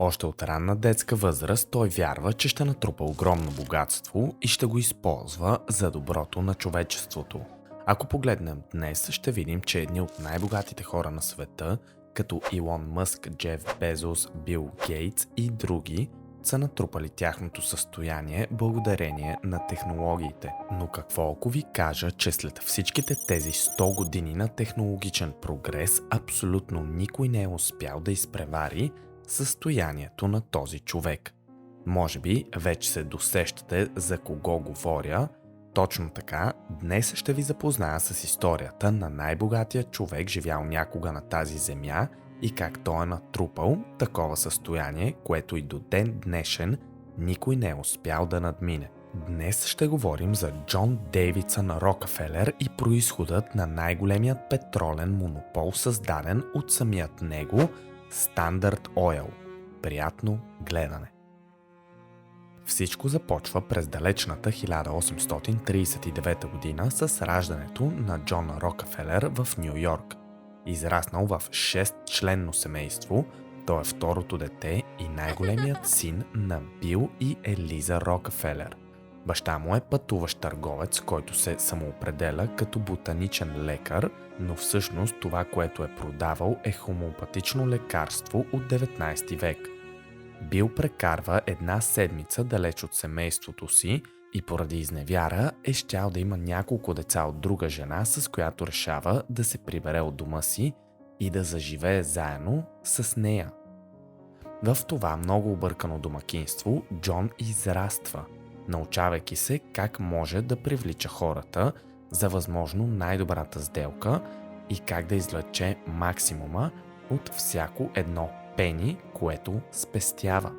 Още от ранна детска възраст той вярва, че ще натрупа огромно богатство и ще го използва за доброто на човечеството. Ако погледнем днес, ще видим, че едни от най-богатите хора на света, като Илон Мъск, Джеф Безос, Бил Гейтс и други, са натрупали тяхното състояние благодарение на технологиите. Но какво ако ви кажа, че след всичките тези 100 години на технологичен прогрес, абсолютно никой не е успял да изпревари състоянието на този човек? Може би вече се досещате за кого говоря. Точно така, днес ще ви запозная с историята на най-богатия човек, живял някога на тази земя, и как той е натрупал такова състояние, което и до ден днешен никой не е успял да надмине. Днес ще говорим за Джон Дейвидсън Рокфелер и произходът на най-големият петролен монопол, създаден от самият него, Standard Oil. Приятно гледане! Всичко започва през далечната 1839 година с раждането на Джон Рокфелер в Ню Йорк. Израснал в 6-членно семейство, той е второто дете и най-големият син на Бил и Елиза Рокфелер. Баща му е пътуващ търговец, който се самоопределя като ботаничен лекар, но всъщност това, което е продавал, е хомеопатично лекарство от 19 век. Бил прекарва една седмица далеч от семейството си и поради изневяра е щял да има няколко деца от друга жена, с която решава да се прибере от дома си и да заживее заедно с нея. В това много объркано домакинство Джон израства, научавайки се как може да привлича хората за възможно най-добрата сделка и как да извлече максимума от всяко едно пени, което спестява.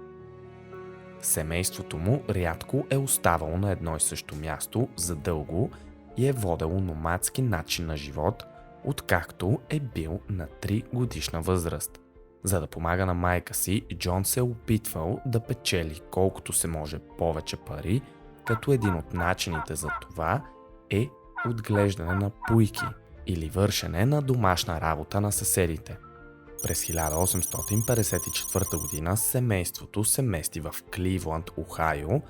Семейството му рядко е оставало на едно и също място задълго и е водело номадски начин на живот, откакто е бил на 3 годишна възраст. За да помага на майка си, Джон се е опитвал да печели колкото се може повече пари, като един от начините за това е отглеждане на пуйки или вършене на домашна работа на съседите. През 1854 година семейството се мести в Кливланд, Охайо,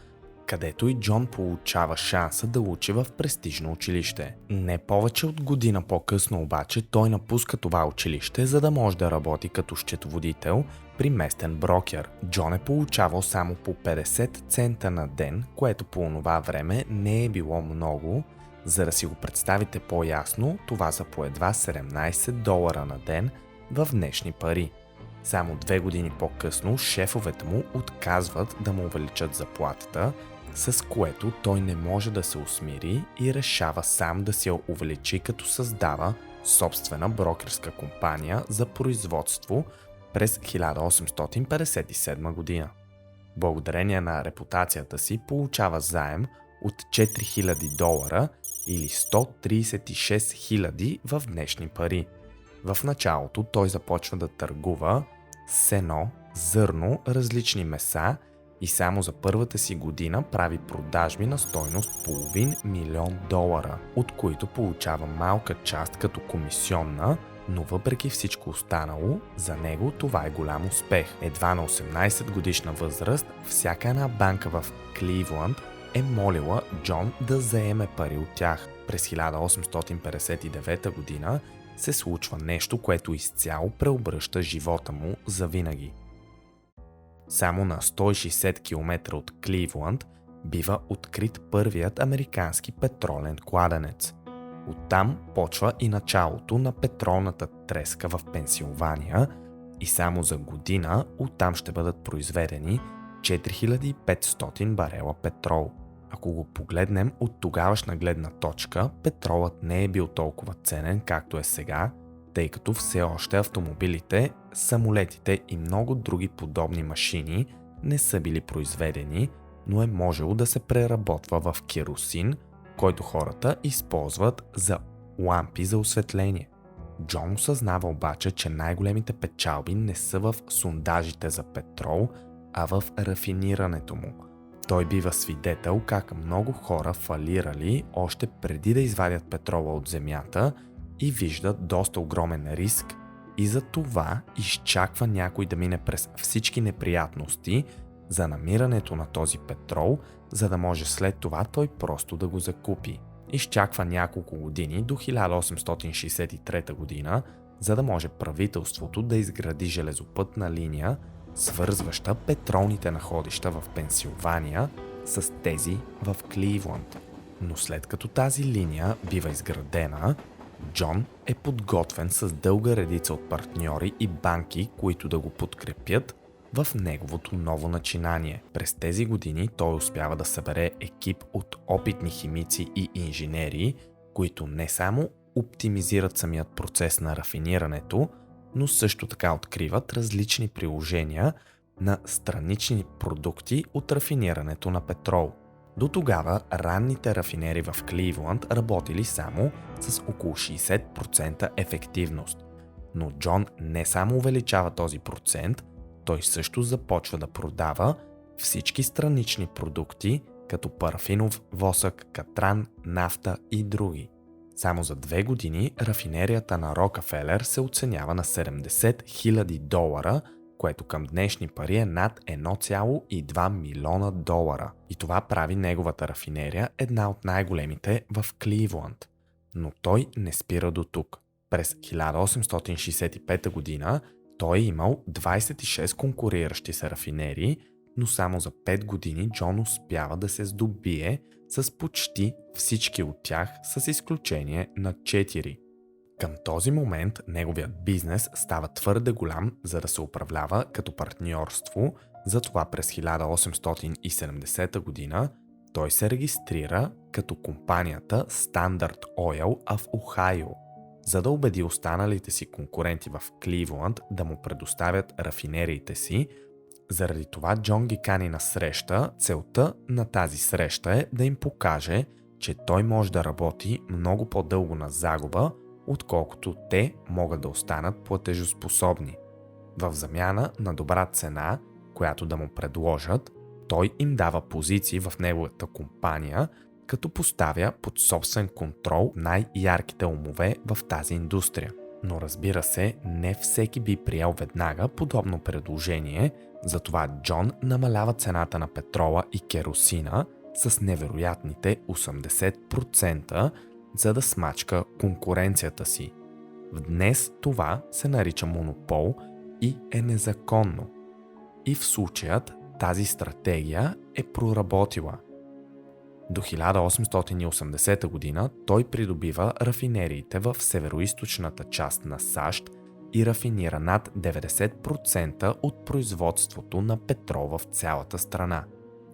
където и Джон получава шанса да учи в престижно училище. Не повече от година по-късно обаче той напуска това училище, за да може да работи като счетоводител при местен брокер. Джон е получавал само по 50 цента на ден, което по онова време не е било много. За да си го представите по-ясно, това са по едва 17 долара на ден в днешни пари. Само 2 години по-късно шефовете му отказват да му увеличат заплатата, с което той не може да се усмири и решава сам да си я увеличи, като създава собствена брокерска компания за производство през 1857 година. Благодарение на репутацията си получава заем от 4000 долара или 136 000 в днешни пари. В началото той започва да търгува сено, зърно, различни меса и само за първата си година прави продажби на стойност $500,000, от които получава малка част като комисионна, но въпреки всичко останало, за него това е голям успех. Едва на 18 годишна възраст, всяка една банка в Кливланд е молила Джон да заеме пари от тях. През 1859 година се случва нещо, което изцяло преобръща живота му завинаги. Само на 160 км от Кливланд бива открит първият американски петролен кладенец. Оттам почва и началото на петролната треска в Пенсилвания и само за година оттам ще бъдат произведени 4500 барела петрол. Ако го погледнем от тогавашна гледна точка, петролът не е бил толкова ценен, както е сега, тъй като все още автомобилите, самолетите и много други подобни машини не са били произведени, но е можело да се преработва в керосин, който хората използват за лампи за осветление. Джон осъзнава обаче, че най-големите печалби не са в сондажите за петрол, а в рафинирането му. Той бива свидетел как много хора фалирали още преди да извадят петрола от земята и виждат доста огромен риск и за това изчаква някой да мине през всички неприятности за намирането на този петрол, за да може след това той просто да го закупи. Изчаква няколко години до 1863 година, за да може правителството да изгради железопътна линия, свързваща петролните находища в Пенсилвания с тези в Кливланд. Но след като тази линия бива изградена, Джон е подготвен с дълга редица от партньори и банки, които да го подкрепят в неговото ново начинание. През тези години той успява да събере екип от опитни химици и инженери, които не само оптимизират самият процес на рафинирането, но също така откриват различни приложения на странични продукти от рафинирането на петрол. До тогава ранните рафинери в Кливланд работили само с около 60% ефективност. Но Джон не само увеличава този процент, той също започва да продава всички странични продукти, като парафинов восък, катран, нафта и други. Само за 2 години рафинерията на Рокфелер се оценява на $70 000, което към днешни пари е над 1,2 милиона долара. И това прави неговата рафинерия една от най-големите в Кливланд. Но той не спира до тук. През 1865 година той е имал 26 конкуриращи се рафинерии, но само за 5 години Джон успява да се здобие с почти всички от тях, с изключение на 4. Към този момент неговият бизнес става твърде голям, за да се управлява като партньорство, затова през 1870 година той се регистрира като компанията Standard Oil в Охайо, за да убеди останалите си конкуренти в Кливланд да му предоставят рафинериите си. Заради това Джон ги кани на среща. Целта на тази среща е да им покаже, че той може да работи много по-дълго на загуба, отколкото те могат да останат платежоспособни. В замяна на добра цена, която да му предложат, той им дава позиции в неговата компания, като поставя под собствен контрол най-ярките умове в тази индустрия. Но разбира се, не всеки би приел веднага подобно предложение, затова Джон намалява цената на петрола и керосина с невероятните 80%, за да смачка конкуренцията си. Днес това се нарича монопол и е незаконно. И в случаят тази стратегия е проработила. До 1880 година той придобива рафинериите в североизточната част на САЩ и рафинира над 90% от производството на петрол в цялата страна.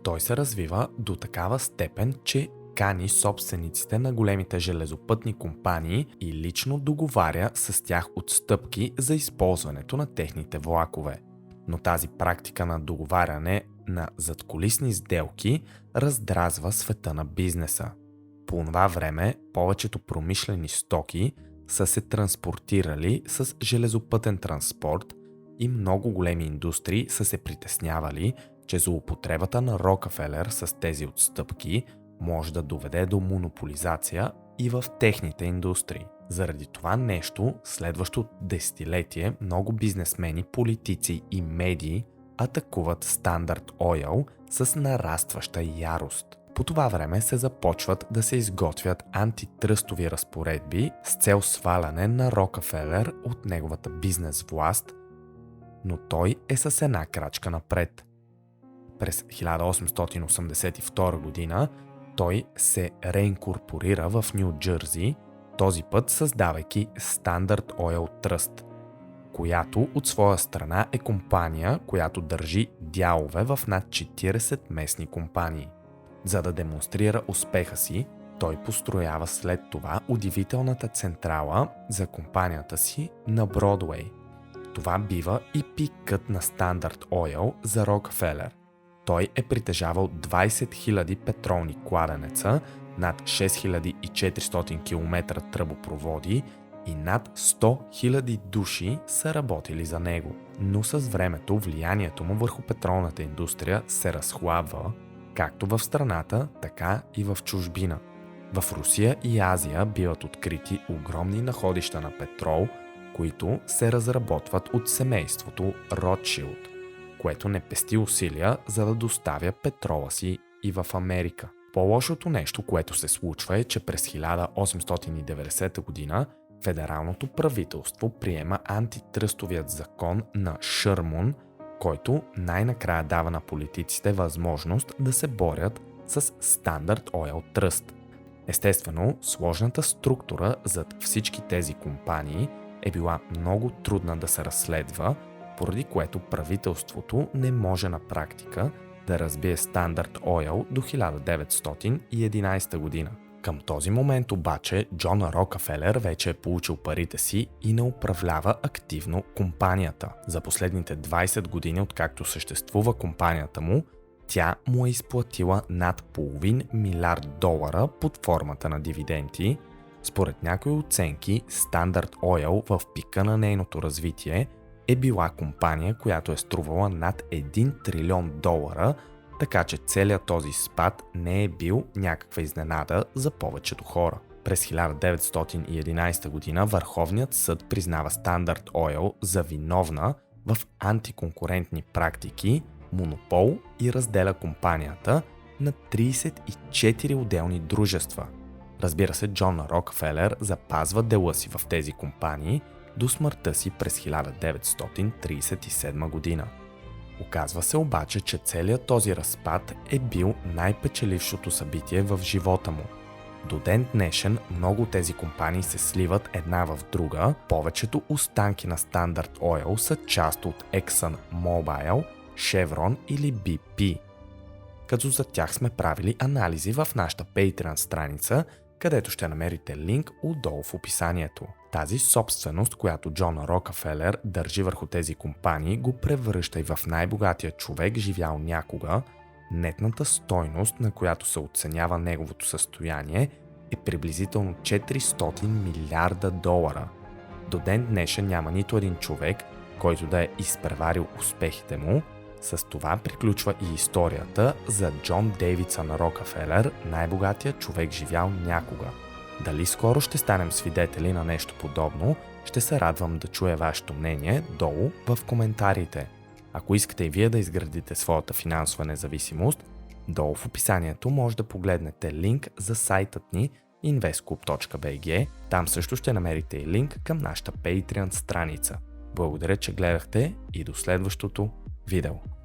Той се развива до такава степен, че кани собствениците на големите железопътни компании и лично договаря с тях отстъпки за използването на техните влакове. Но тази практика на договаряне на задкулисни сделки раздразва света на бизнеса. По това време повечето промишлени стоки са се транспортирали с железопътен транспорт и много големи индустрии са се притеснявали, че злоупотребата на Рокфелер с тези отстъпки може да доведе до монополизация и в техните индустрии. Заради това нещо, следващото десетилетие, много бизнесмени, политици и медии атакуват Standard Oil с нарастваща ярост. По това време се започват да се изготвят антитръстови разпоредби с цел сваляне на Рокфелер от неговата бизнес власт, но той е с една крачка напред. През 1882 година той се реинкорпорира в Ню Джърси, този път създавайки Standard Oil Trust, която от своя страна е компания, която държи дялове в над 40 местни компании. За да демонстрира успеха си, той построява след това удивителната централа за компанията си на Бродуей. Това бива и пикът на Standard Oil за Рокфелер. Той е притежавал 20 000 петролни кладенеца, над 6400 км тръбопроводи и над 100 000 души са работили за него. Но с времето влиянието му върху петролната индустрия се разхлабва, както в страната, така и в чужбина. В Русия и Азия биват открити огромни находища на петрол, които се разработват от семейството Ротшилд, което не пести усилия за да доставя петрола си и в Америка. По-лошото нещо, което се случва е, че през 1890 година федералното правителство приема антитръстовият закон на Шърмун, който най-накрая дава на политиците възможност да се борят с Standard Oil Trust. Естествено, сложната структура зад всички тези компании е била много трудна да се разследва, поради което правителството не може на практика да разбие Standard Oil до 1911 година. Към този момент обаче Джон Рокфелер вече е получил парите си и не управлява активно компанията. За последните 20 години, откакто съществува компанията му, тя му е изплатила над $500 милиарда под формата на дивиденти. Според някои оценки, Standard Oil в пика на нейното развитие е била компания, която е струвала над $1 трилион, така че целият този спад не е бил някаква изненада за повечето хора. През 1911 година Върховният съд признава Standard Oil за виновна в антиконкурентни практики, монопол и разделя компанията на 34 отделни дружества. Разбира се, Джон Рокфелер запазва дела си в тези компании до смъртта си през 1937 година. Оказва се обаче, че целият този разпад е бил най-печелившото събитие в живота му. До ден днешен много от тези компании се сливат една в друга, повечето останки на Standard Oil са част от Exxon Mobil, Chevron или BP. Като за тях сме правили анализи в нашата Patreon страница, където ще намерите линк отдолу в описанието. Тази собственост, която Джон Рокфелер държи върху тези компании, го превръща и в най-богатия човек, живял някога. Нетната стойност, на която се оценява неговото състояние, е приблизително $400 милиарда. До ден днешен няма нито един човек, който да е изпреварил успехите му. С това приключва и историята за Джон Дейвидсън Рокфелер, най-богатият човек живял някога. Дали скоро ще станем свидетели на нещо подобно, ще се радвам да чуя вашето мнение долу в коментарите. Ако искате и вие да изградите своята финансова независимост, долу в описанието може да погледнете линк за сайтът ни investclub.bg. Там също ще намерите и линк към нашата Patreon страница. Благодаря, че гледахте и до следващото видео.